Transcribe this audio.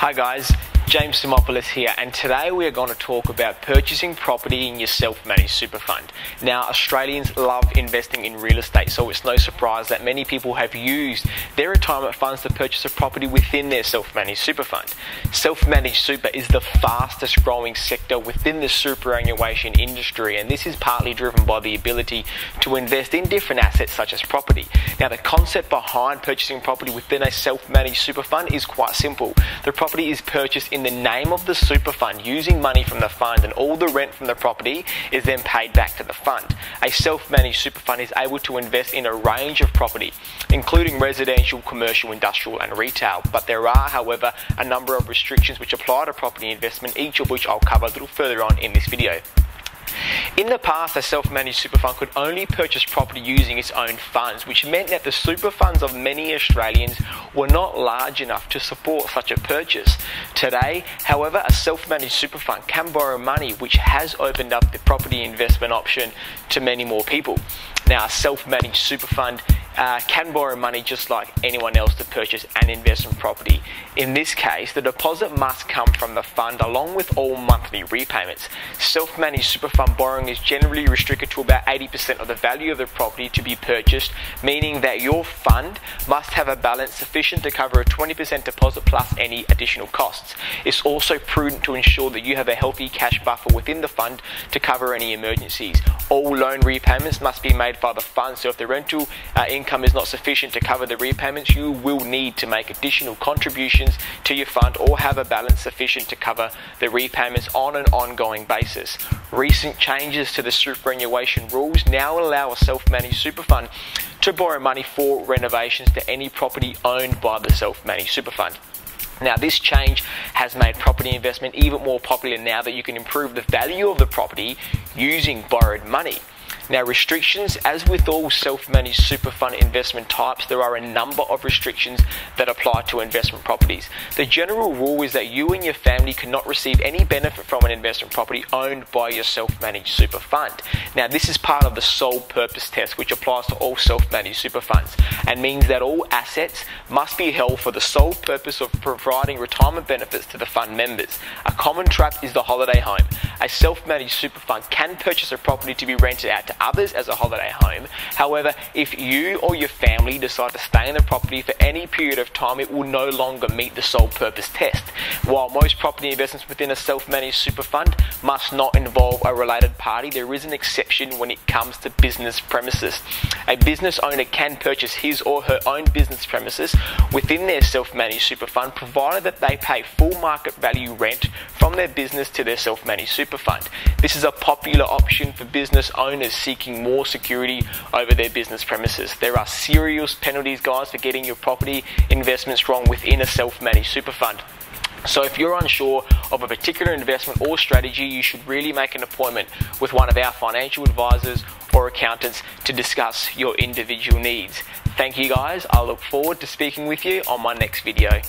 Hi guys, James Tsimopoulos here, and today we are going to talk about purchasing property in your self-managed super fund. Now, Australians love investing in real estate, so it's no surprise that many people have used their retirement funds to purchase a property within their self-managed super fund. Self-managed super is the fastest growing sector within the superannuation industry, and this is partly driven by the ability to invest in different assets such as property. Now, the concept behind purchasing property within a self-managed super fund is quite simple. The property is purchased in the name of the super fund using money from the fund, and all the rent from the property is then paid back to the fund. A self-managed super fund is able to invest in a range of property, including residential, commercial, industrial and retail, but there are, however, a number of restrictions which apply to property investment, each of which I'll cover a little further on in this video. In the past, a self-managed super fund could only purchase property using its own funds, which meant that the super funds of many Australians were not large enough to support such a purchase. Today, however, a self-managed super fund can borrow money, which has opened up the property investment option to many more people. Now, a self-managed super fund can borrow money just like anyone else to purchase an investment property. In this case, the deposit must come from the fund along with all monthly repayments. Self-managed super fund borrowing is generally restricted to about 80% of the value of the property to be purchased, meaning that your fund must have a balance sufficient to cover a 20% deposit plus any additional costs. It's also prudent to ensure that you have a healthy cash buffer within the fund to cover any emergencies. All loan repayments must be made by the fund, so if the rental income is not sufficient to cover the repayments, you will need to make additional contributions to your fund or have a balance sufficient to cover the repayments on an ongoing basis. Recent changes to the superannuation rules now allow a self-managed super fund to borrow money for renovations to any property owned by the self-managed super fund. Now, this change has made property investment even more popular now that you can improve the value of the property using borrowed money. Now, restrictions, as with all self-managed super fund investment types, there are a number of restrictions that apply to investment properties. The general rule is that you and your family cannot receive any benefit from an investment property owned by your self-managed super fund. Now, this is part of the sole purpose test, which applies to all self-managed super funds and means that all assets must be held for the sole purpose of providing retirement benefits to the fund members. A common trap is the holiday home. A self-managed super fund can purchase a property to be rented out to others as a holiday home. However, if you or your family decide to stay in the property for any period of time, it will no longer meet the sole purpose test. While most property investments within a self-managed super fund must not involve a related party, there is an exception when it comes to business premises. A business owner can purchase his or her own business premises within their self-managed super fund, provided that they pay full market value rent from their business to their self-managed super fund. This is a popular option for business owners seeking more security over their business premises. There are serious penalties, guys, for getting your property investments wrong within a self-managed super fund. So if you're unsure of a particular investment or strategy, you should really make an appointment with one of our financial advisors or accountants to discuss your individual needs. Thank you, guys. I look forward to speaking with you on my next video.